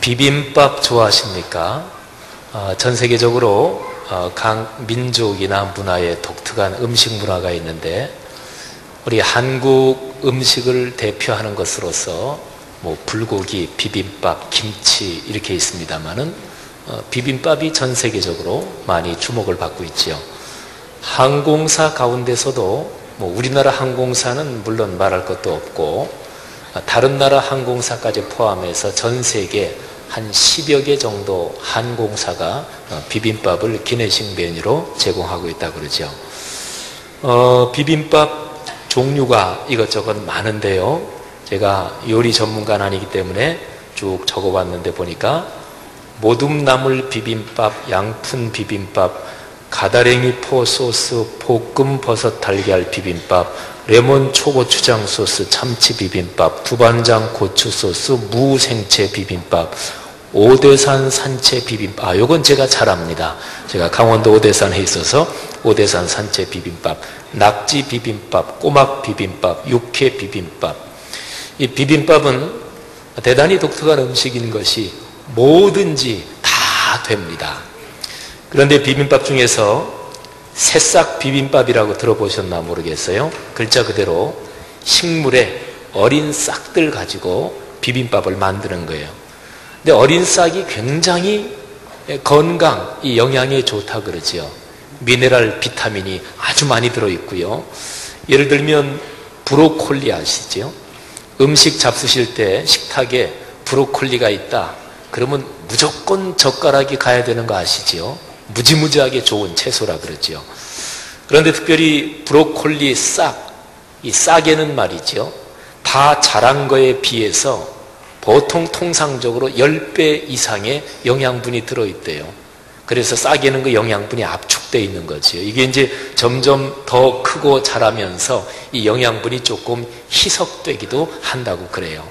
비빔밥 좋아하십니까? 전 세계적으로 각 민족이나 문화에 독특한 음식 문화가 있는데 우리 한국 음식을 대표하는 것으로서 불고기, 비빔밥, 김치 이렇게 있습니다만은 비빔밥이 전 세계적으로 많이 주목을 받고 있지요. 항공사 가운데서도 우리나라 항공사는 물론 말할 것도 없고 다른 나라 항공사까지 포함해서 전 세계 한 10여 개 정도 항공사가 비빔밥을 기내식 메뉴로 제공하고 있다고 그러죠. 비빔밥 종류가 이것저것 많은데요. 제가 요리 전문가는 아니기 때문에 쭉 적어봤는데 보니까 모둠나물 비빔밥, 양푼 비빔밥, 가다랭이 포 소스, 볶음 버섯 달걀 비빔밥, 레몬 초고추장 소스, 참치 비빔밥, 두반장 고추 소스, 무 생채 비빔밥, 오대산 산채 비빔밥. 요건 제가 잘 압니다. 제가 강원도 오대산에 있어서 오대산 산채 비빔밥, 낙지 비빔밥, 꼬막 비빔밥, 육회 비빔밥. 이 비빔밥은 대단히 독특한 음식인 것이 뭐든지 다 됩니다. 그런데 비빔밥 중에서 새싹 비빔밥이라고 들어보셨나 모르겠어요. 글자 그대로 식물의 어린 싹들 가지고 비빔밥을 만드는 거예요. 근데 어린 싹이 굉장히 건강, 이 영양에 좋다 그러지요. 미네랄, 비타민이 아주 많이 들어있고요. 예를 들면 브로콜리 아시죠? 음식 잡수실 때 식탁에 브로콜리가 있다. 그러면 무조건 젓가락이 가야 되는 거 아시지요? 무지무지하게 좋은 채소라 그러죠. 그런데 특별히 브로콜리 싹, 이 싹에는 말이죠. 다 자란 거에 비해서 보통 통상적으로 10배 이상의 영양분이 들어있대요. 그래서 싹에는 그 영양분이 압축되어 있는 거죠. 이게 이제 점점 더 크고 자라면서 이 영양분이 조금 희석되기도 한다고 그래요.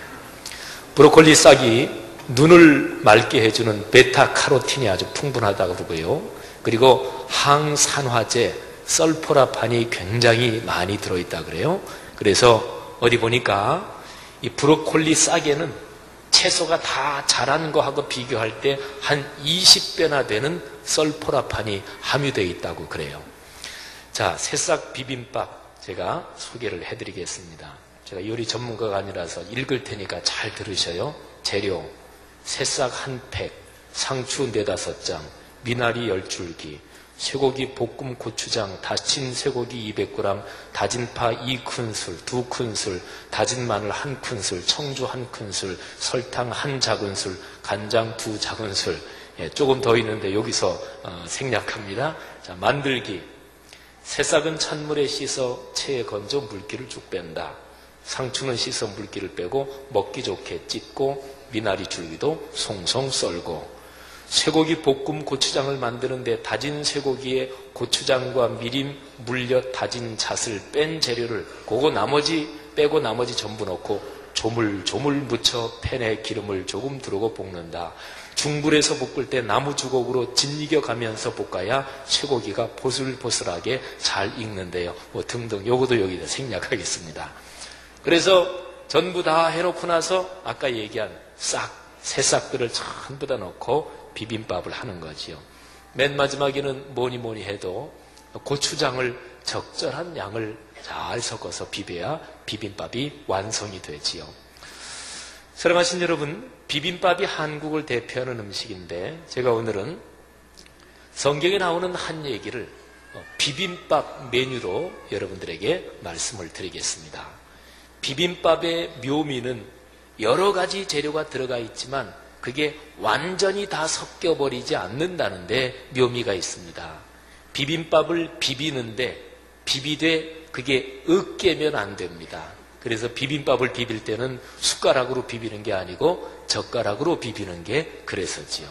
브로콜리 싹이 눈을 맑게 해주는 베타카로틴이 아주 풍부하다고 그러고요. 그리고 항산화제, 설포라판이 굉장히 많이 들어있다 그래요. 그래서 어디 보니까 이 브로콜리 싹에는 채소가 다 자란 거하고 비교할 때 한 20배나 되는 설포라판이 함유되어 있다고 그래요. 자, 새싹 비빔밥 제가 소개를 해드리겠습니다. 제가 요리 전문가가 아니라서 읽을 테니까 잘 들으셔요. 재료: 새싹 한 팩, 상추 4-5장, 미나리 10줄기, 쇠고기 볶음 고추장, 다진 쇠고기 200g, 다진 파 2큰술, 2큰술, 다진 마늘 1큰술, 청주 1큰술, 설탕 1작은술, 간장 2작은술. 조금 더 있는데 여기서 생략합니다. 자, 만들기: 새싹은 찬물에 씻어 체에 건져 물기를 쭉 뺀다. 상추는 씻어 물기를 빼고 먹기 좋게 찢고, 미나리 줄기도 송송 썰고, 쇠고기 볶음 고추장을 만드는데 다진 쇠고기에 고추장과 미림, 물엿, 다진 잣을 뺀 재료를 그거 나머지 빼고 나머지 전부 넣고 조물조물 묻혀 팬에 기름을 조금 두르고 볶는다. 중불에서 볶을 때 나무 주걱으로 짓이겨 가면서 볶아야 쇠고기가 보슬보슬하게 잘 익는데요. 등등. 요거도 여기다 생략하겠습니다. 그래서 전부 다 해놓고 나서 아까 얘기한 새싹들을 전부 다 넣고 비빔밥을 하는 거지요. 맨 마지막에는 뭐니 해도 고추장을 적절한 양을 잘 섞어서 비벼야 비빔밥이 완성이 되지요. 사랑하신 여러분, 비빔밥이 한국을 대표하는 음식인데 제가 오늘은 성경에 나오는 한 얘기를 비빔밥 메뉴로 여러분들에게 말씀을 드리겠습니다. 비빔밥의 묘미는 여러 가지 재료가 들어가 있지만 그게 완전히 다 섞여버리지 않는다는데 묘미가 있습니다. 비빔밥을 비비는데 비비되 그게 으깨면 안 됩니다. 그래서 비빔밥을 비빌 때는 숟가락으로 비비는 게 아니고 젓가락으로 비비는 게 그래서지요.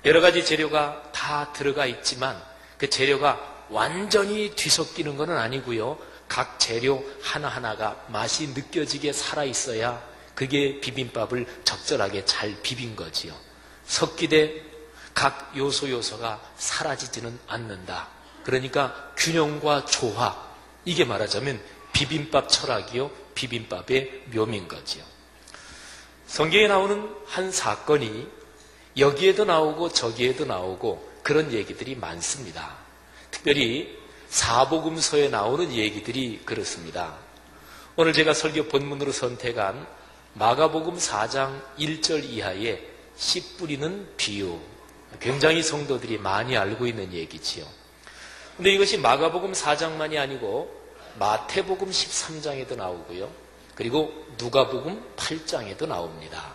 여러 가지 재료가 다 들어가 있지만 그 재료가 완전히 뒤섞이는 건 아니고요. 각 재료 하나하나가 맛이 느껴지게 살아있어야 그게 비빔밥을 적절하게 잘 비빈 거지요. 섞이되 각 요소가 사라지지는 않는다. 그러니까 균형과 조화, 이게 말하자면 비빔밥 철학이요, 비빔밥의 묘미인 거지요. 성경에 나오는 한 사건이 여기에도 나오고 저기에도 나오고 그런 얘기들이 많습니다. 특별히 사복음서에 나오는 얘기들이 그렇습니다. 오늘 제가 설교 본문으로 선택한 마가복음 4장 1절 이하의 씨 뿌리는 비유, 굉장히 성도들이 많이 알고 있는 얘기지요. 근데 이것이 마가복음 4장만이 아니고 마태복음 13장에도 나오고요. 그리고 누가복음 8장에도 나옵니다.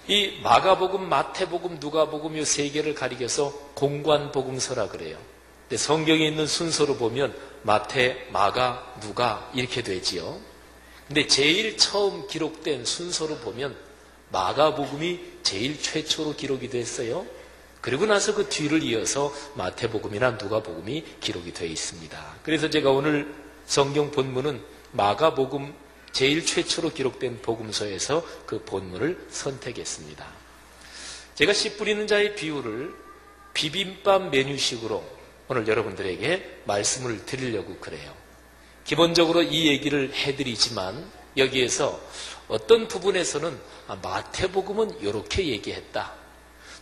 이 마가복음, 마태복음, 누가복음 이 세 개를 가리켜서 공관복음서라 그래요. 근데 성경에 있는 순서로 보면 마태, 마가, 누가 이렇게 되지요. 근데 제일 처음 기록된 순서로 보면 마가복음이 제일 최초로 기록이 됐어요. 그리고 나서 그 뒤를 이어서 마태복음이나 누가복음이 기록이 되어 있습니다. 그래서 제가 오늘 성경 본문은 마가복음 제일 최초로 기록된 복음서에서 그 본문을 선택했습니다. 제가 씨 뿌리는 자의 비유를 비빔밥 메뉴식으로 오늘 여러분들에게 말씀을 드리려고 그래요. 기본적으로 이 얘기를 해드리지만 여기에서 어떤 부분에서는 마태복음은 이렇게 얘기했다.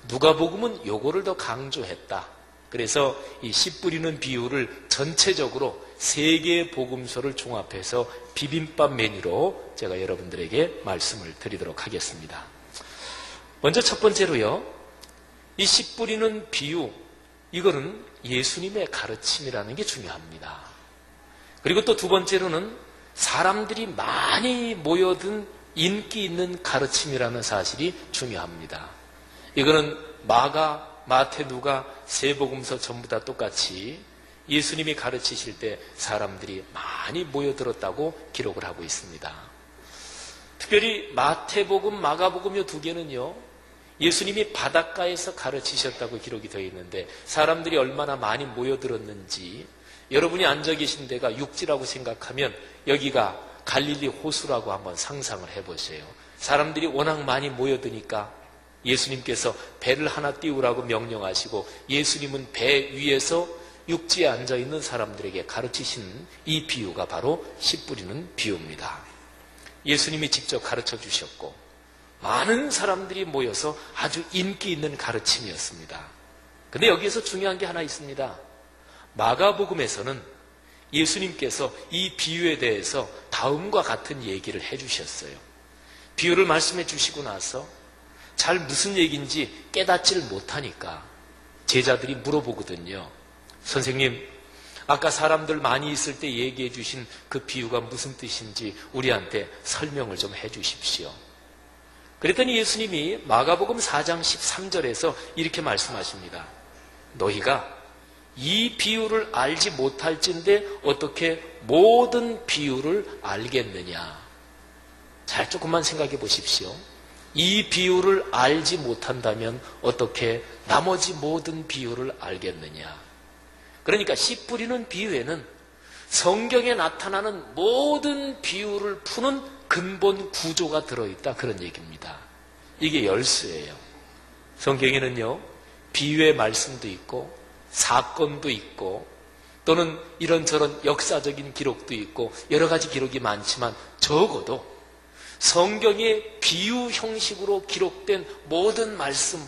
누가복음은 요거를 더 강조했다. 그래서 이 씨 뿌리는 비유를 전체적으로 세 개의 복음서를 종합해서 비빔밥 메뉴로 제가 여러분들에게 말씀을 드리도록 하겠습니다. 먼저 첫 번째로요. 이 씨 뿌리는 비유, 이거는 예수님의 가르침이라는 게 중요합니다. 그리고 또 두 번째로는 사람들이 많이 모여든 인기 있는 가르침이라는 사실이 중요합니다. 이거는 마가, 마태, 누가 세 복음서 전부 다 똑같이 예수님이 가르치실 때 사람들이 많이 모여들었다고 기록을 하고 있습니다. 특별히 마태복음, 마가복음 이 두 개는요. 예수님이 바닷가에서 가르치셨다고 기록이 되어 있는데 사람들이 얼마나 많이 모여들었는지 여러분이 앉아 계신 데가 육지라고 생각하면 여기가 갈릴리 호수라고 한번 상상을 해보세요. 사람들이 워낙 많이 모여드니까 예수님께서 배를 하나 띄우라고 명령하시고 예수님은 배 위에서 육지에 앉아있는 사람들에게 가르치신 이 비유가 바로 씨 뿌리는 비유입니다. 예수님이 직접 가르쳐 주셨고 많은 사람들이 모여서 아주 인기 있는 가르침이었습니다. 그런데 여기에서 중요한 게 하나 있습니다. 마가복음에서는 예수님께서 이 비유에 대해서 다음과 같은 얘기를 해주셨어요. 비유를 말씀해 주시고 나서 잘 무슨 얘기인지 깨닫지를 못하니까 제자들이 물어보거든요. 선생님, 아까 사람들 많이 있을 때 얘기해 주신 그 비유가 무슨 뜻인지 우리한테 설명을 좀 해 주십시오. 그랬더니 예수님이 마가복음 4장 13절에서 이렇게 말씀하십니다. 너희가 이 비유를 알지 못할진데 어떻게 모든 비유를 알겠느냐. 잘 조금만 생각해 보십시오. 이 비유를 알지 못한다면 어떻게 나머지 모든 비유를 알겠느냐. 그러니까 씨 뿌리는 비유에는 성경에 나타나는 모든 비유를 푸는 근본 구조가 들어있다, 그런 얘기입니다. 이게 열쇠예요. 성경에는요, 비유의 말씀도 있고 사건도 있고 또는 이런저런 역사적인 기록도 있고 여러 가지 기록이 많지만 적어도 성경의 비유 형식으로 기록된 모든 말씀,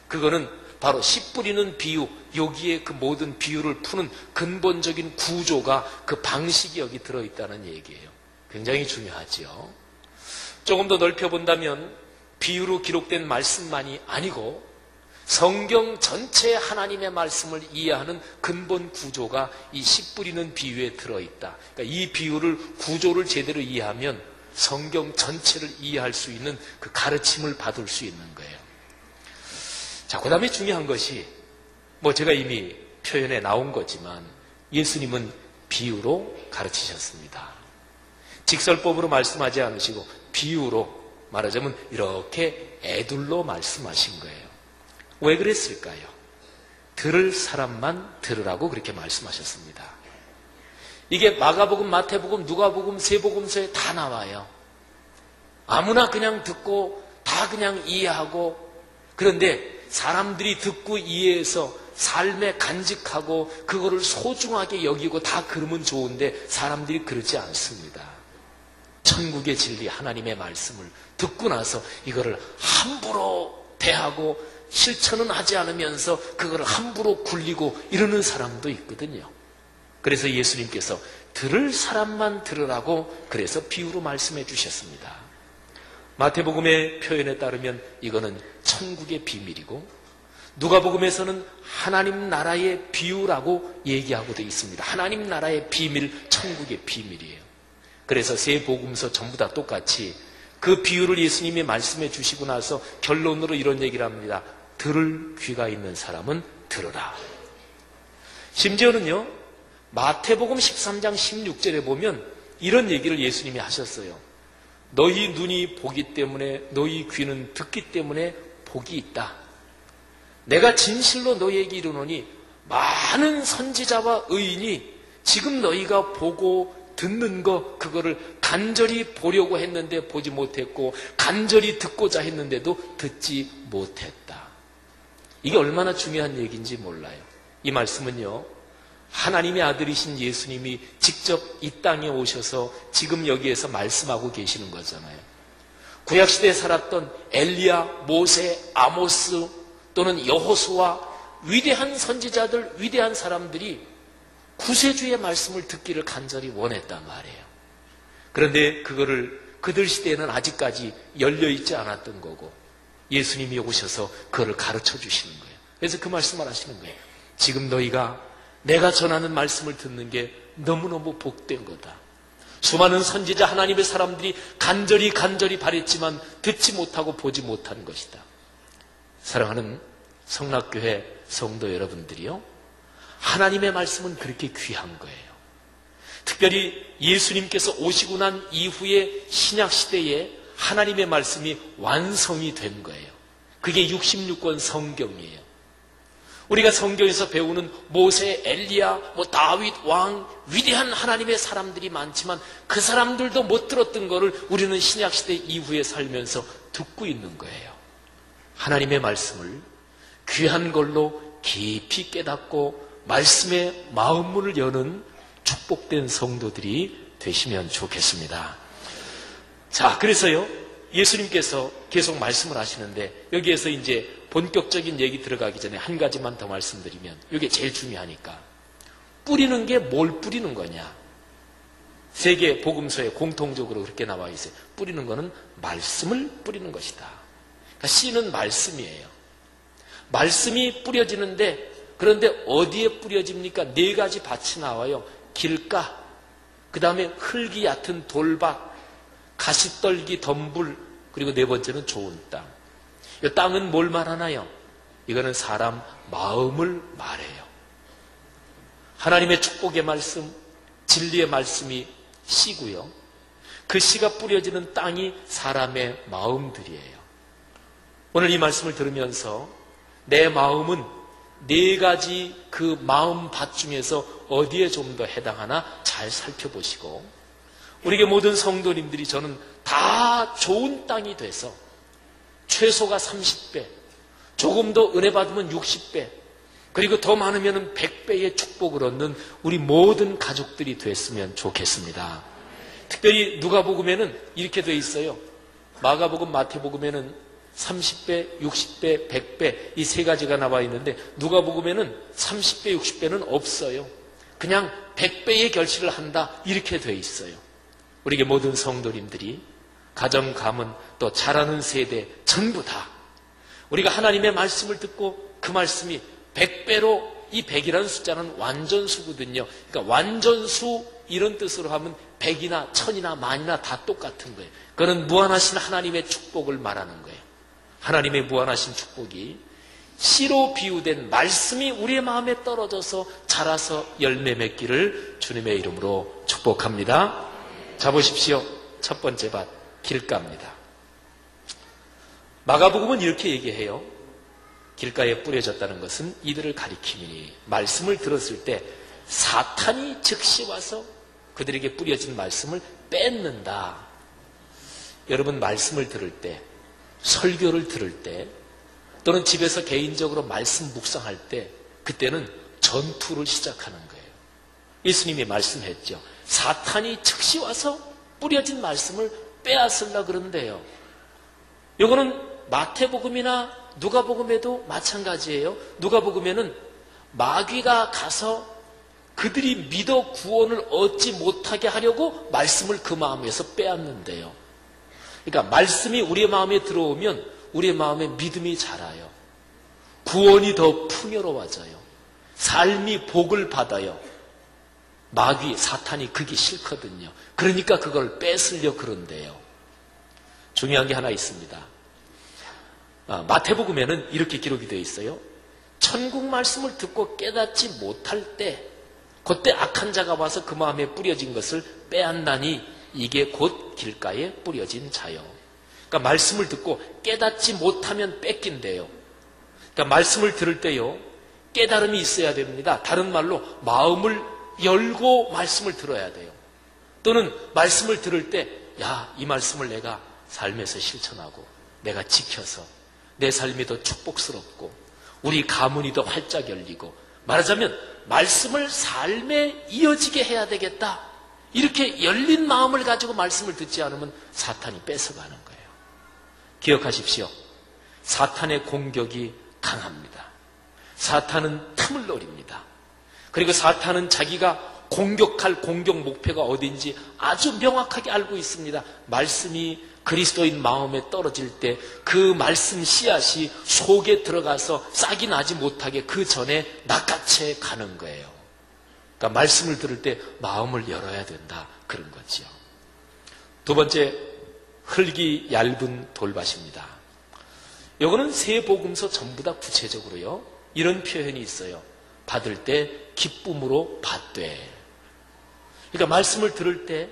그거는 바로 씨 뿌리는 비유, 여기에 그 모든 비유를 푸는 근본적인 구조가, 그 방식이 여기 들어있다는 얘기예요. 굉장히 중요하죠. 조금 더 넓혀본다면 비유로 기록된 말씀만이 아니고 성경 전체 하나님의 말씀을 이해하는 근본 구조가 이 씨 뿌리는 비유에 들어있다. 그러니까 이 비유를, 구조를 제대로 이해하면 성경 전체를 이해할 수 있는 그 가르침을 받을 수 있는 거예요. 자, 그 다음에 중요한 것이 제가 이미 표현에 나온 거지만 예수님은 비유로 가르치셨습니다. 직설법으로 말씀하지 않으시고 비유로, 말하자면 이렇게 애둘러 말씀하신 거예요. 왜 그랬을까요? 들을 사람만 들으라고 그렇게 말씀하셨습니다. 이게 마가복음, 마태복음, 누가복음, 세복음서에 다 나와요. 아무나 그냥 듣고 다 그냥 이해하고, 그런데 사람들이 듣고 이해해서 삶에 간직하고 그거를 소중하게 여기고 다 그러면 좋은데 사람들이 그러지 않습니다. 천국의 진리 하나님의 말씀을 듣고 나서 이거를 함부로 대하고 실천은 하지 않으면서 그걸 함부로 굴리고 이러는 사람도 있거든요. 그래서 예수님께서 들을 사람만 들으라고 그래서 비유로 말씀해 주셨습니다. 마태복음의 표현에 따르면 이거는 천국의 비밀이고 누가복음에서는 하나님 나라의 비유라고 얘기하고 되어 있습니다. 하나님 나라의 비밀, 천국의 비밀이에요. 그래서 세 복음서 전부 다 똑같이 그 비유를 예수님이 말씀해 주시고 나서 결론으로 이런 얘기를 합니다. 들을 귀가 있는 사람은 들으라. 심지어는요, 마태복음 13장 16절에 보면 이런 얘기를 예수님이 하셨어요. 너희 눈이 보기 때문에 너희 귀는 듣기 때문에 복이 있다. 내가 진실로 너희에게 이르노니 많은 선지자와 의인이 지금 너희가 보고 듣는 거 그거를 간절히 보려고 했는데 보지 못했고 간절히 듣고자 했는데도 듣지 못했다. 이게 얼마나 중요한 얘기인지 몰라요. 이 말씀은요, 하나님의 아들이신 예수님이 직접 이 땅에 오셔서 지금 여기에서 말씀하고 계시는 거잖아요. 구약시대에 살았던 엘리야, 모세, 아모스 또는 여호수아 위대한 선지자들, 위대한 사람들이 구세주의 말씀을 듣기를 간절히 원했단 말이에요. 그런데 그거를 그들 시대에는 아직까지 열려있지 않았던 거고 예수님이 오셔서 그거를 가르쳐 주시는 거예요. 그래서 그 말씀을 하시는 거예요. 지금 너희가 내가 전하는 말씀을 듣는 게 너무너무 복된 거다. 수많은 선지자 하나님의 사람들이 간절히 바랬지만 듣지 못하고 보지 못한 것이다. 사랑하는 성락교회 성도 여러분들이요, 하나님의 말씀은 그렇게 귀한 거예요. 특별히 예수님께서 오시고 난 이후의 신약시대에 하나님의 말씀이 완성이 된 거예요. 그게 66권 성경이에요. 우리가 성경에서 배우는 모세, 엘리야, 다윗 왕, 위대한 하나님의 사람들이 많지만 그 사람들도 못 들었던 거를 우리는 신약시대 이후에 살면서 듣고 있는 거예요. 하나님의 말씀을 귀한 걸로 깊이 깨닫고 말씀의 마음문을 여는 축복된 성도들이 되시면 좋겠습니다. 자, 그래서요, 예수님께서 계속 말씀을 하시는데 여기에서 이제 본격적인 얘기 들어가기 전에 한 가지만 더 말씀드리면 이게 제일 중요하니까, 뿌리는 게 뭘 뿌리는 거냐? 세계 복음서에 공통적으로 그렇게 나와 있어요. 뿌리는 거는 말씀을 뿌리는 것이다. 그러니까 씨는 말씀이에요. 말씀이 뿌려지는데, 그런데 어디에 뿌려집니까? 네 가지 밭이 나와요. 길가, 그 다음에 흙이 얕은 돌밭, 가시떨기 덤불, 그리고 네 번째는 좋은 땅. 이 땅은 뭘 말하나요? 이거는 사람 마음을 말해요. 하나님의 축복의 말씀, 진리의 말씀이 씨고요. 그 씨가 뿌려지는 땅이 사람의 마음들이에요. 오늘 이 말씀을 들으면서 내 마음은 네 가지 그 마음 밭 중에서 어디에 좀 더 해당하나 잘 살펴보시고, 우리에게 모든 성도님들이 저는 다 좋은 땅이 돼서 최소가 30배, 조금 더 은혜 받으면 60배, 그리고 더 많으면 100배의 축복을 얻는 우리 모든 가족들이 됐으면 좋겠습니다. 특별히 누가복음에는 이렇게 돼 있어요. 마가복음, 마태복음에는 30배, 60배, 100배 이 세 가지가 나와 있는데 누가복음에는 30배, 60배는 없어요. 그냥 100배의 결실을 한다 이렇게 돼 있어요. 우리에게 모든 성도님들이 가정, 가문, 또 자라는 세대 전부 다 우리가 하나님의 말씀을 듣고 그 말씀이 100배로, 이 100이라는 숫자는 완전수거든요. 그러니까 완전수 이런 뜻으로 하면 100이나 1000이나 만이나 다 똑같은 거예요. 그거는 무한하신 하나님의 축복을 말하는 거예요. 하나님의 무한하신 축복이 씨로 비유된 말씀이 우리의 마음에 떨어져서 자라서 열매 맺기를 주님의 이름으로 축복합니다. 자, 보십시오. 첫 번째 밭, 길가입니다. 마가복음은 이렇게 얘기해요. 길가에 뿌려졌다는 것은 이들을 가리킴이니, 말씀을 들었을 때 사탄이 즉시 와서 그들에게 뿌려진 말씀을 뺏는다. 여러분, 말씀을 들을 때, 설교를 들을 때, 또는 집에서 개인적으로 말씀 묵상할 때, 그때는 전투를 시작하는 거예요. 예수님이 말씀했죠. 사탄이 즉시 와서 뿌려진 말씀을 빼앗으려 그런데요. 이거는 마태복음이나 누가복음에도 마찬가지예요. 누가복음에는 마귀가 가서 그들이 믿어 구원을 얻지 못하게 하려고 말씀을 그 마음에서 빼앗는데요. 그러니까 말씀이 우리의 마음에 들어오면 우리의 마음에 믿음이 자라요. 구원이 더 풍요로워져요. 삶이 복을 받아요. 마귀, 사탄이 그게 싫거든요. 그러니까 그걸 뺏으려 그런데요. 중요한 게 하나 있습니다. 마태복음에는 이렇게 기록이 되어 있어요. 천국 말씀을 듣고 깨닫지 못할 때 그때 악한 자가 와서 그 마음에 뿌려진 것을 빼앗나니 이게 곧 길가에 뿌려진 자요. 그러니까 말씀을 듣고 깨닫지 못하면 뺏긴대요. 그러니까 말씀을 들을 때요, 깨달음이 있어야 됩니다. 다른 말로 마음을 열고 말씀을 들어야 돼요. 또는 말씀을 들을 때, 야, 이 말씀을 내가 삶에서 실천하고 내가 지켜서 내 삶이 더 축복스럽고 우리 가문이 더 활짝 열리고, 말하자면 말씀을 삶에 이어지게 해야 되겠다. 이렇게 열린 마음을 가지고 말씀을 듣지 않으면 사탄이 뺏어가는 거예요. 기억하십시오. 사탄의 공격이 강합니다. 사탄은 틈을 노립니다. 그리고 사탄은 자기가 공격할 공격 목표가 어딘지 아주 명확하게 알고 있습니다. 말씀이 그리스도인 마음에 떨어질 때 그 말씀 씨앗이 속에 들어가서 싹이 나지 못하게 그 전에 낚아채 가는 거예요. 그러니까 말씀을 들을 때 마음을 열어야 된다, 그런 거지요. 두 번째, 흙이 얇은 돌밭입니다. 이거는 세 복음서 전부 다 구체적으로요, 이런 표현이 있어요. 받을 때 기쁨으로 받되. 그러니까 말씀을 들을 때,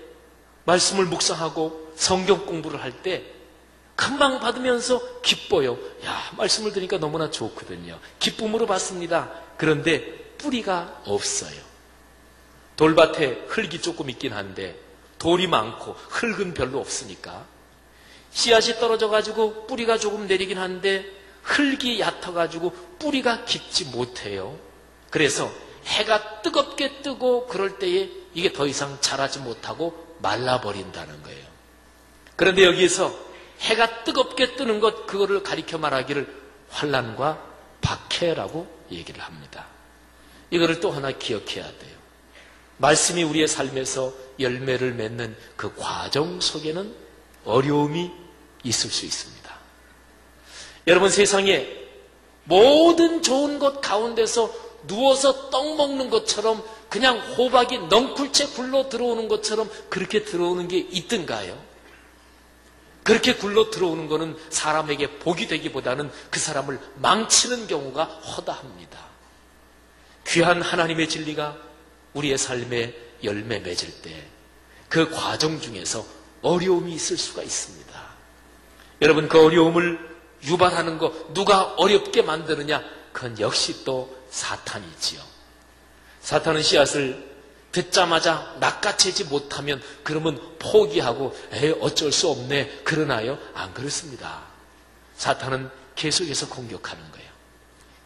말씀을 묵상하고 성경 공부를 할 때 금방 받으면서 기뻐요. 야, 말씀을 들으니까 너무나 좋거든요. 기쁨으로 받습니다. 그런데 뿌리가 없어요. 돌밭에 흙이 조금 있긴 한데 돌이 많고 흙은 별로 없으니까 씨앗이 떨어져가지고 뿌리가 조금 내리긴 한데 흙이 얕아가지고 뿌리가 깊지 못해요. 그래서 해가 뜨겁게 뜨고 그럴 때에 이게 더 이상 자라지 못하고 말라버린다는 거예요. 그런데 여기에서 해가 뜨겁게 뜨는 것, 그거를 가리켜 말하기를 환난과 박해라고 얘기를 합니다. 이거를 또 하나 기억해야 돼요. 말씀이 우리의 삶에서 열매를 맺는 그 과정 속에는 어려움이 있을 수 있습니다. 여러분, 세상에 모든 좋은 것 가운데서 누워서 떡 먹는 것처럼 그냥 호박이 넝쿨째 굴러 들어오는 것처럼 그렇게 들어오는 게 있던가요? 그렇게 굴러 들어오는 것은 사람에게 복이 되기보다는 그 사람을 망치는 경우가 허다합니다. 귀한 하나님의 진리가 우리의 삶에 열매 맺을 때 그 과정 중에서 어려움이 있을 수가 있습니다. 여러분, 그 어려움을 유발하는 거, 누가 어렵게 만드느냐? 그건 역시 또 사탄이지요. 사탄은 씨앗을 듣자마자 낚아채지 못하면 그러면 포기하고 어쩔 수 없네 그러나요? 안 그렇습니다. 사탄은 계속해서 공격하는 거예요.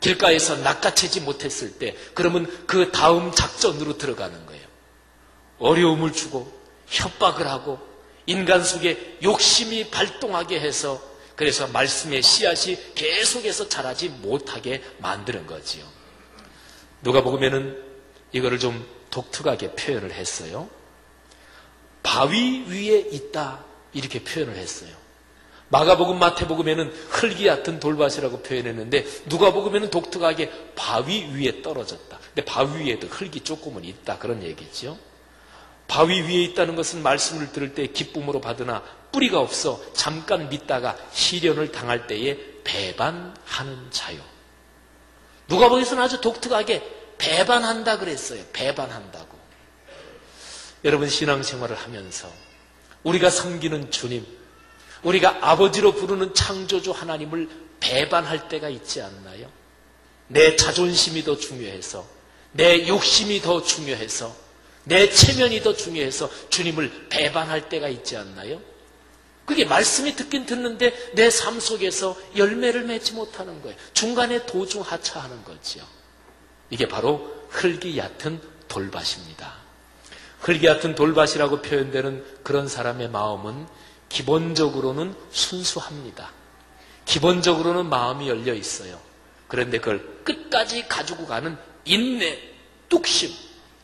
길가에서 낚아채지 못했을 때 그러면 그 다음 작전으로 들어가는 거예요. 어려움을 주고 협박을 하고 인간 속에 욕심이 발동하게 해서, 그래서 말씀의 씨앗이 계속해서 자라지 못하게 만드는 거지요. 누가복음에는 이거를 좀 독특하게 표현을 했어요. 바위 위에 있다, 이렇게 표현을 했어요. 마가복음, 마태복음에는 흙이 얕은 돌밭이라고 표현했는데 누가복음에는 독특하게 바위 위에 떨어졌다. 근데 바위 위에도 흙이 조금은 있다, 그런 얘기죠. 바위 위에 있다는 것은 말씀을 들을 때 기쁨으로 받으나 뿌리가 없어 잠깐 믿다가 시련을 당할 때에 배반하는 자요. 누가복음에서는 아주 독특하게 배반한다 그랬어요. 배반한다고. 여러분, 신앙생활을 하면서 우리가 섬기는 주님, 우리가 아버지로 부르는 창조주 하나님을 배반할 때가 있지 않나요? 내 자존심이 더 중요해서, 내 욕심이 더 중요해서, 내 체면이 더 중요해서 주님을 배반할 때가 있지 않나요? 그게 말씀이 듣긴 듣는데 내 삶 속에서 열매를 맺지 못하는 거예요. 중간에 도중하차하는 거죠. 이게 바로 흙이 얕은 돌밭입니다. 흙이 같은 돌밭이라고 표현되는 그런 사람의 마음은 기본적으로는 순수합니다. 기본적으로는 마음이 열려 있어요. 그런데 그걸 끝까지 가지고 가는 인내, 뚝심,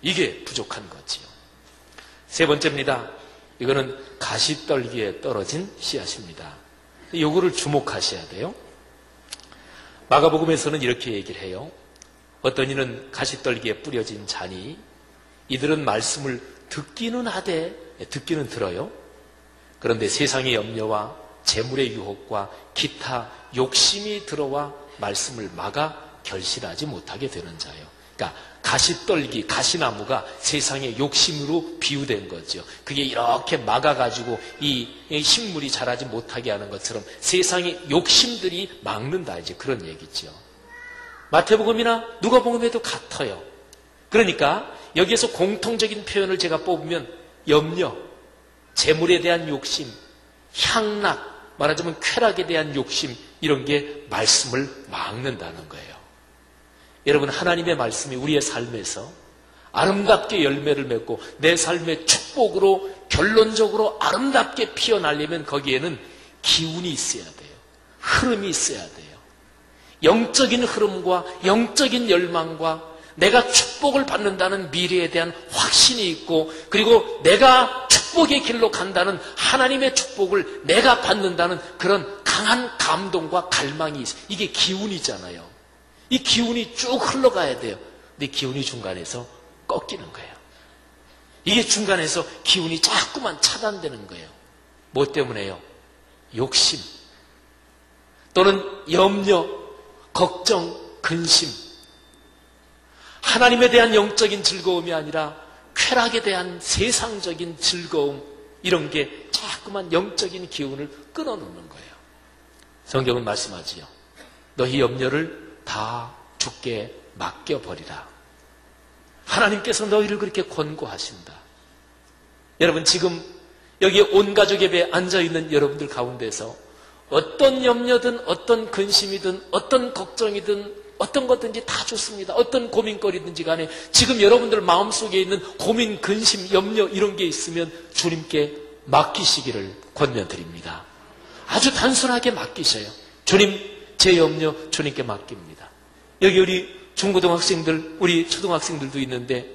이게 부족한 거지요. 세 번째입니다. 이거는 가시떨기에 떨어진 씨앗입니다. 요거를 주목하셔야 돼요. 마가복음에서는 이렇게 얘기를 해요. 어떤 이는 가시떨기에 뿌려진 자니 이들은 말씀을 듣기는 하되, 듣기는 들어요. 그런데 세상의 염려와 재물의 유혹과 기타 욕심이 들어와 말씀을 막아 결실하지 못하게 되는 자예요. 그러니까 가시떨기, 가시나무가 세상의 욕심으로 비유된 거죠. 그게 이렇게 막아가지고 이 식물이 자라지 못하게 하는 것처럼 세상의 욕심들이 막는다, 이제 그런 얘기죠. 마태복음이나 누가복음에도 같아요. 그러니까 여기에서 공통적인 표현을 제가 뽑으면 염려, 재물에 대한 욕심, 향락, 말하자면 쾌락에 대한 욕심, 이런 게 말씀을 막는다는 거예요. 여러분, 하나님의 말씀이 우리의 삶에서 아름답게 열매를 맺고 내 삶의 축복으로 결론적으로 아름답게 피어나려면 거기에는 기운이 있어야 돼요. 흐름이 있어야 돼요. 영적인 흐름과 영적인 열망과 내가 축복을 받는다는 미래에 대한 확신이 있고, 그리고 내가 축복의 길로 간다는 하나님의 축복을 내가 받는다는 그런 강한 감동과 갈망이 있어요. 이게 기운이잖아요. 이 기운이 쭉 흘러가야 돼요. 근데 기운이 중간에서 꺾이는 거예요. 이게 중간에서 기운이 자꾸만 차단되는 거예요. 뭐 때문에요? 욕심 또는 염려, 걱정, 근심, 하나님에 대한 영적인 즐거움이 아니라 쾌락에 대한 세상적인 즐거움, 이런 게 자꾸만 영적인 기운을 끊어놓는 거예요. 성경은 말씀하지요. 너희 염려를 다 주께 맡겨버리라. 하나님께서 너희를 그렇게 권고하신다. 여러분, 지금 여기 온 가족 예배에 앉아있는 여러분들 가운데서 어떤 염려든 어떤 근심이든 어떤 걱정이든 어떤 것든지 다 좋습니다. 어떤 고민거리든지 간에 지금 여러분들 마음속에 있는 고민, 근심, 염려 이런 게 있으면 주님께 맡기시기를 권면드립니다. 아주 단순하게 맡기셔요. 주님, 제 염려 주님께 맡깁니다. 여기 우리 중고등학생들, 우리 초등학생들도 있는데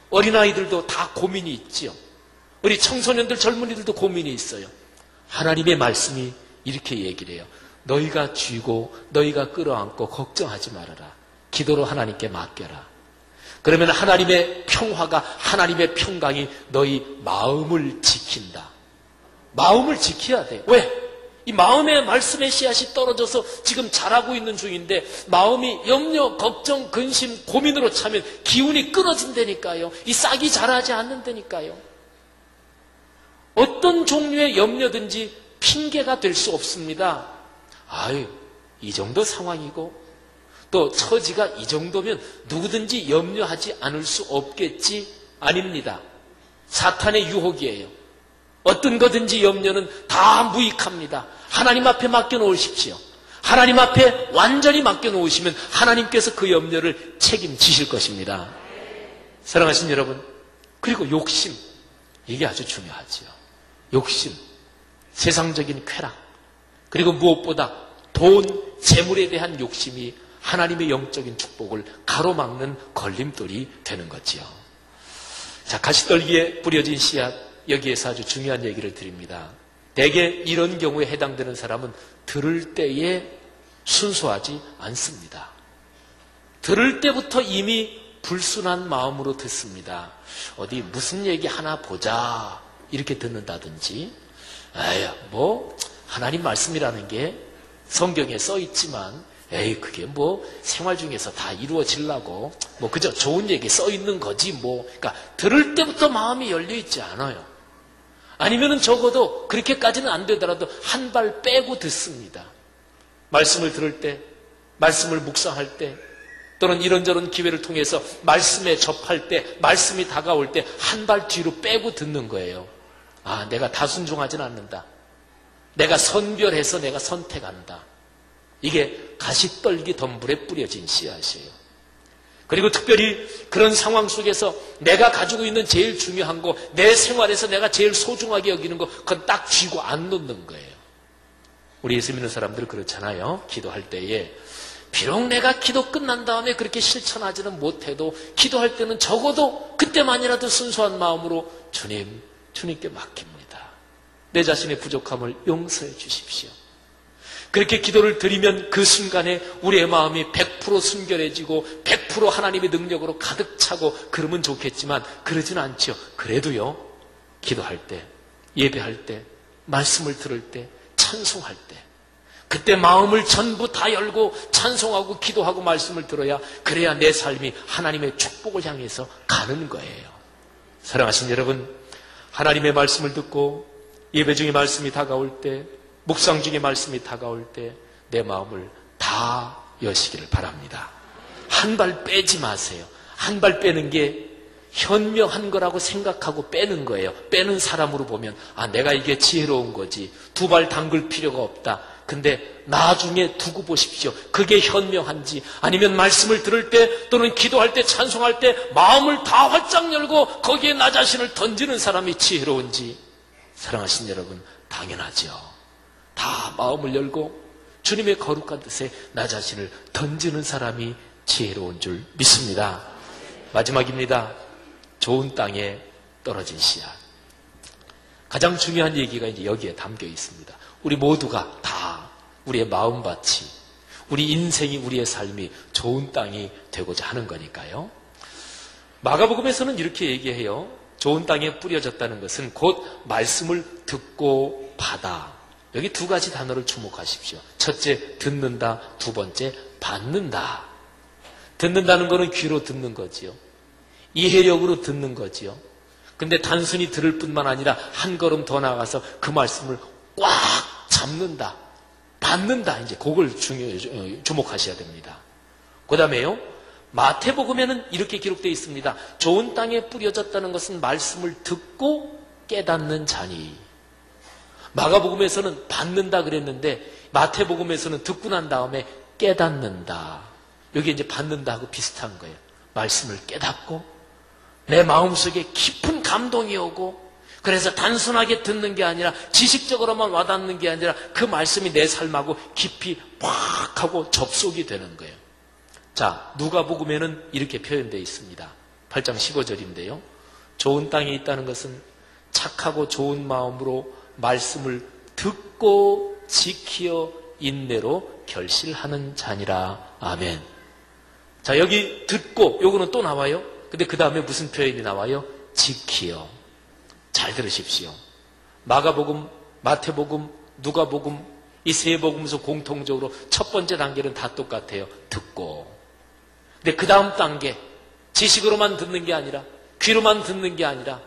어린아이들도 다 고민이 있지요. 우리 청소년들, 젊은이들도 고민이 있어요. 하나님의 말씀이 이렇게 얘기를 해요. 너희가 쥐고 너희가 끌어안고 걱정하지 말아라. 기도로 하나님께 맡겨라. 그러면 하나님의 평화가, 하나님의 평강이 너희 마음을 지킨다. 마음을 지켜야 돼요. 왜? 이 마음의 말씀의 씨앗이 떨어져서 지금 자라고 있는 중인데 마음이 염려, 걱정, 근심, 고민으로 차면 기운이 끊어진다니까요. 이 싹이 자라지 않는다니까요. 어떤 종류의 염려든지 핑계가 될 수 없습니다. 아유, 이 정도 상황이고 또 처지가 이 정도면 누구든지 염려하지 않을 수 없겠지. 아닙니다. 사탄의 유혹이에요. 어떤 거든지 염려는 다 무익합니다. 하나님 앞에 맡겨놓으십시오. 하나님 앞에 완전히 맡겨놓으시면 하나님께서 그 염려를 책임지실 것입니다. 사랑하신 여러분, 그리고 욕심, 이게 아주 중요하지요. 욕심, 세상적인 쾌락, 그리고 무엇보다 돈, 재물에 대한 욕심이 하나님의 영적인 축복을 가로막는 걸림돌이 되는 거지요. 자, 가시떨기에 뿌려진 씨앗, 여기에서 아주 중요한 얘기를 드립니다. 대개 이런 경우에 해당되는 사람은 들을 때에 순수하지 않습니다. 들을 때부터 이미 불순한 마음으로 듣습니다. 어디 무슨 얘기 하나 보자 이렇게 듣는다든지, 에이, 뭐 하나님 말씀이라는 게 성경에 써 있지만 에이, 그게 뭐 생활 중에서 다 이루어지려고 뭐 그저 좋은 얘기 써 있는 거지 뭐. 그러니까 들을 때부터 마음이 열려 있지 않아요. 아니면은 적어도 그렇게까지는 안 되더라도 한 발 빼고 듣습니다. 말씀을 들을 때, 말씀을 묵상할 때, 또는 이런저런 기회를 통해서 말씀에 접할 때, 말씀이 다가올 때 한 발 뒤로 빼고 듣는 거예요. 아, 내가 다 순종하진 않는다. 내가 선별해서 내가 선택한다. 이게 가시떨기 덤불에 뿌려진 씨앗이에요. 그리고 특별히 그런 상황 속에서 내가 가지고 있는 제일 중요한 거, 내 생활에서 내가 제일 소중하게 여기는 거, 그건 딱 쥐고 안 놓는 거예요. 우리 예수 믿는 사람들 그렇잖아요. 기도할 때에 비록 내가 기도 끝난 다음에 그렇게 실천하지는 못해도 기도할 때는 적어도 그때만이라도 순수한 마음으로 주님께 맡깁니다. 내 자신의 부족함을 용서해 주십시오. 그렇게 기도를 드리면 그 순간에 우리의 마음이 100% 순결해지고 100% 하나님의 능력으로 가득 차고 그러면 좋겠지만 그러진 않죠. 그래도요, 기도할 때, 예배할 때, 말씀을 들을 때, 찬송할 때 그때 마음을 전부 다 열고 찬송하고 기도하고 말씀을 들어야 그래야 내 삶이 하나님의 축복을 향해서 가는 거예요. 사랑하신 여러분, 하나님의 말씀을 듣고 예배 중에 말씀이 다가올 때, 묵상 중에 말씀이 다가올 때 내 마음을 다 여시기를 바랍니다. 한 발 빼지 마세요. 한 발 빼는 게 현명한 거라고 생각하고 빼는 거예요. 빼는 사람으로 보면 내가 이게 지혜로운 거지. 두 발 담글 필요가 없다. 근데 나중에 두고 보십시오. 그게 현명한지, 아니면 말씀을 들을 때 또는 기도할 때 찬송할 때 마음을 다 활짝 열고 거기에 나 자신을 던지는 사람이 지혜로운지. 사랑하신 여러분, 당연하죠. 다 마음을 열고 주님의 거룩한 뜻에 나 자신을 던지는 사람이 지혜로운 줄 믿습니다. 마지막입니다. 좋은 땅에 떨어진 씨앗. 가장 중요한 얘기가 이제 여기에 담겨 있습니다. 우리 모두가 다 우리의 마음밭이, 우리 인생이, 우리의 삶이 좋은 땅이 되고자 하는 거니까요. 마가복음에서는 이렇게 얘기해요. 좋은 땅에 뿌려졌다는 것은 곧 말씀을 듣고 받아. 여기 두 가지 단어를 주목하십시오. 첫째, 듣는다. 두 번째, 받는다. 듣는다는 것은 귀로 듣는 거지요. 이해력으로 듣는 거지요. 근데 단순히 들을 뿐만 아니라 한 걸음 더 나아가서 그 말씀을 꽉 잡는다. 받는다. 이제 그걸 주목하셔야 됩니다. 그 다음에요, 마태복음에는 이렇게 기록되어 있습니다. 좋은 땅에 뿌려졌다는 것은 말씀을 듣고 깨닫는 자니. 마가복음에서는 받는다 그랬는데 마태복음에서는 듣고 난 다음에 깨닫는다. 여기 이제 받는다하고 비슷한 거예요. 말씀을 깨닫고 내 마음속에 깊은 감동이 오고, 그래서 단순하게 듣는 게 아니라 지식적으로만 와닿는 게 아니라 그 말씀이 내 삶하고 깊이 팍 하고 접속이 되는 거예요. 자, 누가복음에는 이렇게 표현되어 있습니다. 8장 15절인데요. 좋은 땅에 있다는 것은 착하고 좋은 마음으로 말씀을 듣고 지키어 인내로 결실하는 자니라. 아멘. 자, 여기 듣고 요거는 또 나와요. 근데 그 다음에 무슨 표현이 나와요? 지키어. 잘 들으십시오. 마가복음, 마태복음, 누가복음, 이 세 복음에서 공통적으로 첫 번째 단계는 다 똑같아요. 듣고. 근데 그 다음 단계, 지식으로만 듣는 게 아니라, 귀로만 듣는 게 아니라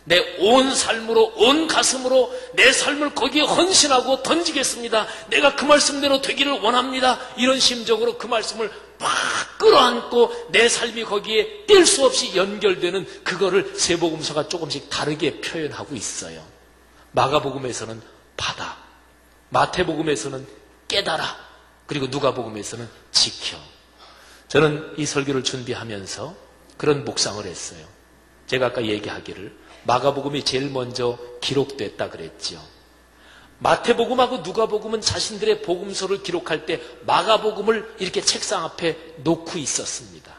내 온 삶으로, 온 가슴으로 내 삶을 거기에 헌신하고 던지겠습니다. 내가 그 말씀대로 되기를 원합니다. 이런 심정으로 그 말씀을 막 끌어안고 내 삶이 거기에 뗄 수 없이 연결되는, 그거를 세복음서가 조금씩 다르게 표현하고 있어요. 마가복음에서는 받아, 마태복음에서는 깨달아, 그리고 누가복음에서는 지켜. 저는 이 설교를 준비하면서 그런 묵상을 했어요. 제가 아까 얘기하기를 마가복음이 제일 먼저 기록됐다 그랬죠. 마태복음하고 누가복음은 자신들의 복음서를 기록할 때 마가복음을 이렇게 책상 앞에 놓고 있었습니다.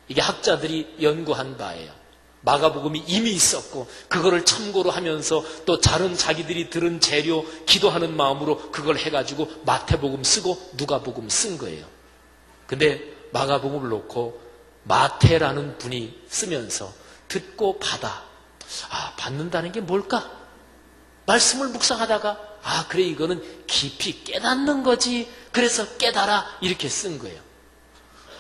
이게 학자들이 연구한 바예요. 마가복음이 이미 있었고 그거를 참고로 하면서 또 다른 자기들이 들은 재료, 기도하는 마음으로 그걸 해가지고 마태복음 쓰고 누가복음 쓴 거예요. 근데 마가복음을 놓고 마태라는 분이 쓰면서 듣고 받아. 받는다는 게 뭘까? 말씀을 묵상하다가 그래, 이거는 깊이 깨닫는 거지. 그래서 깨달아, 이렇게 쓴 거예요.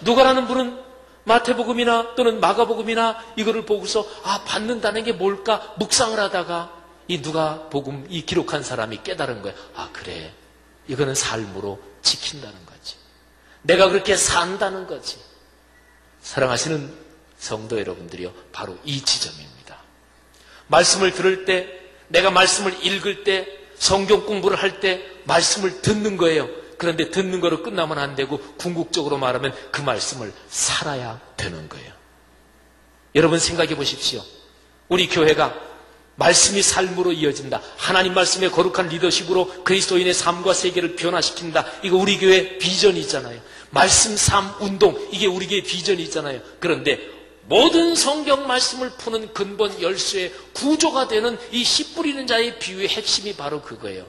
누가라는 분은 마태복음이나 또는 마가복음이나 이거를 보고서 받는다는 게 뭘까? 묵상을 하다가 이 누가복음, 이 기록한 사람이 깨달은 거예요. 그래, 이거는 삶으로 지킨다는 거지. 내가 그렇게 산다는 거지. 사랑하시는 성도 여러분들이요, 바로 이 지점입니다. 말씀을 들을 때, 내가 말씀을 읽을 때, 성경 공부를 할 때 말씀을 듣는 거예요. 그런데 듣는 거로 끝나면 안 되고 궁극적으로 말하면 그 말씀을 살아야 되는 거예요. 여러분 생각해 보십시오. 우리 교회가 말씀이 삶으로 이어진다. 하나님 말씀의 거룩한 리더십으로 그리스도인의 삶과 세계를 변화시킨다. 이거 우리 교회 비전이잖아요. 말씀 삶 운동, 이게 우리 교회 비전이잖아요. 그런데 모든 성경 말씀을 푸는 근본 열쇠의 구조가 되는 이 씨 뿌리는 자의 비유의 핵심이 바로 그거예요.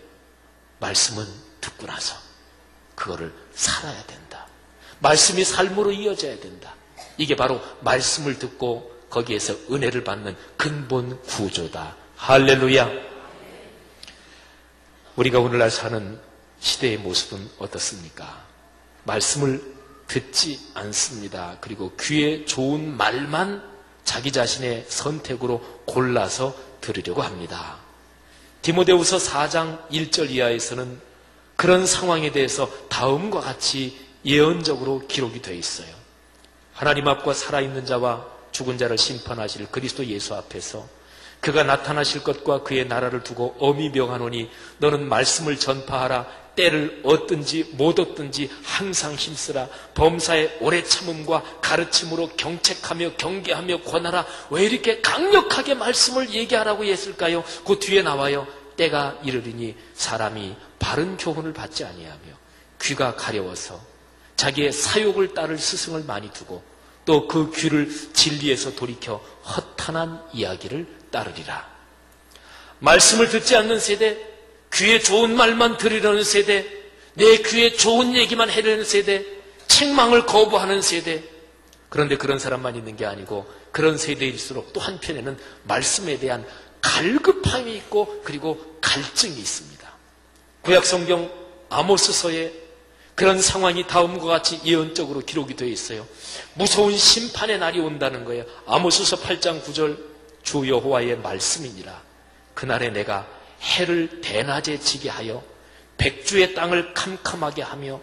말씀은 듣고 나서 그거를 살아야 된다. 말씀이 삶으로 이어져야 된다. 이게 바로 말씀을 듣고 거기에서 은혜를 받는 근본 구조다. 할렐루야. 우리가 오늘날 사는 시대의 모습은 어떻습니까? 말씀을 듣지 않습니다. 그리고 귀에 좋은 말만 자기 자신의 선택으로 골라서 들으려고 합니다. 디모데후서 4장 1절 이하에서는 그런 상황에 대해서 다음과 같이 예언적으로 기록이 되어 있어요. 하나님 앞과 살아있는 자와 죽은 자를 심판하실 그리스도 예수 앞에서 그가 나타나실 것과 그의 나라를 두고 엄히 명하노니 너는 말씀을 전파하라. 때를 얻든지 못 얻든지 항상 힘쓰라. 범사에 오래 참음과 가르침으로 경책하며 경계하며 권하라. 왜 이렇게 강력하게 말씀을 얘기하라고 했을까요? 그 뒤에 나와요. 때가 이르리니 사람이 바른 교훈을 받지 아니하며 귀가 가려워서 자기의 사욕을 따를 스승을 많이 두고 또 그 귀를 진리에서 돌이켜 허탄한 이야기를 따르리라. 말씀을 듣지 않는 세대, 귀에 좋은 말만 들으려는 세대, 내 귀에 좋은 얘기만 해려는 세대, 책망을 거부하는 세대. 그런데 그런 사람만 있는 게 아니고 그런 세대일수록 또 한편에는 말씀에 대한 갈급함이 있고 그리고 갈증이 있습니다. 구약성경 아모스서에 그런 상황이 다음과 같이 예언적으로 기록이 되어 있어요. 무서운 심판의 날이 온다는 거예요. 아모스서 8장 9절 주 여호와의 말씀이니라. 그날에 내가 해를 대낮에 지게 하여 백주의 땅을 캄캄하게 하며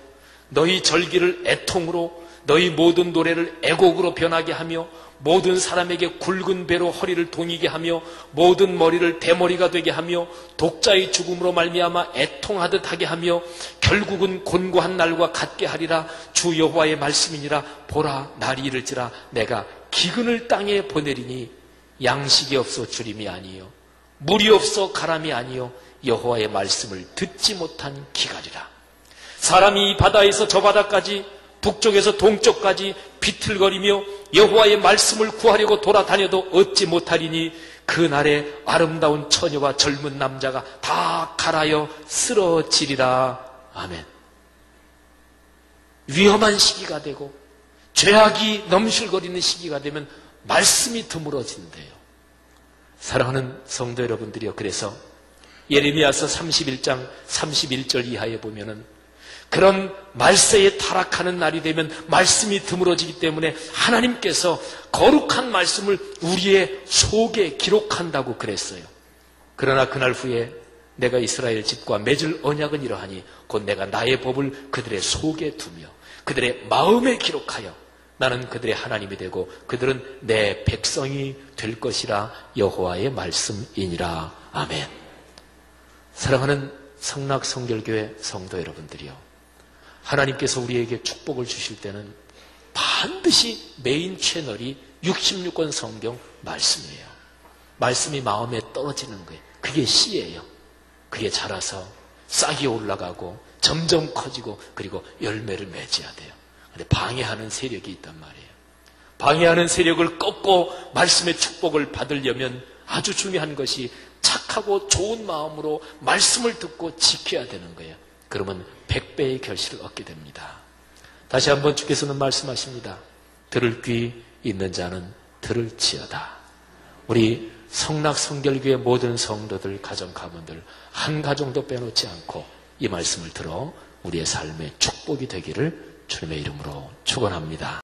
너희 절기를 애통으로 너희 모든 노래를 애곡으로 변하게 하며 모든 사람에게 굵은 배로 허리를 동이게 하며 모든 머리를 대머리가 되게 하며 독자의 죽음으로 말미암아 애통하듯 하게 하며 결국은 곤고한 날과 같게 하리라. 주 여호와의 말씀이니라. 보라 날이 이를지라 내가 기근을 땅에 보내리니 양식이 없어 주림이 아니요 물이 없어 가람이 아니요 여호와의 말씀을 듣지 못한 기갈이라. 사람이 이 바다에서 저 바다까지 북쪽에서 동쪽까지 비틀거리며 여호와의 말씀을 구하려고 돌아다녀도 얻지 못하리니 그날에 아름다운 처녀와 젊은 남자가 다 갈아여 쓰러지리라. 아멘. 위험한 시기가 되고 죄악이 넘실거리는 시기가 되면 말씀이 드물어진대요. 사랑하는 성도 여러분들이요, 그래서 예레미야서 31장 31절 이하에 보면은 그런 말세에 타락하는 날이 되면 말씀이 드물어지기 때문에 하나님께서 거룩한 말씀을 우리의 속에 기록한다고 그랬어요. 그러나 그날 후에 내가 이스라엘 집과 맺을 언약은 이러하니 곧 내가 나의 법을 그들의 속에 두며 그들의 마음에 기록하여 나는 그들의 하나님이 되고 그들은 내 백성이 될 것이라. 여호와의 말씀이니라. 아멘. 사랑하는 성락성결교회 성도 여러분들이요, 하나님께서 우리에게 축복을 주실 때는 반드시 메인 채널이 66권 성경 말씀이에요. 말씀이 마음에 떨어지는 거예요. 그게 씨예요. 그게 자라서 싹이 올라가고 점점 커지고 그리고 열매를 맺어야 돼요. 근데 방해하는 세력이 있단 말이에요. 방해하는 세력을 꺾고 말씀의 축복을 받으려면 아주 중요한 것이 착하고 좋은 마음으로 말씀을 듣고 지켜야 되는 거예요. 그러면 100배의 결실을 얻게 됩니다. 다시 한번 주께서는 말씀하십니다. 들을 귀 있는 자는 들을지어다. 우리 성락성결교회 모든 성도들, 가정 가문들 한 가정도 빼놓지 않고 이 말씀을 들어 우리의 삶의 축복이 되기를 주님의 이름으로 축원합니다.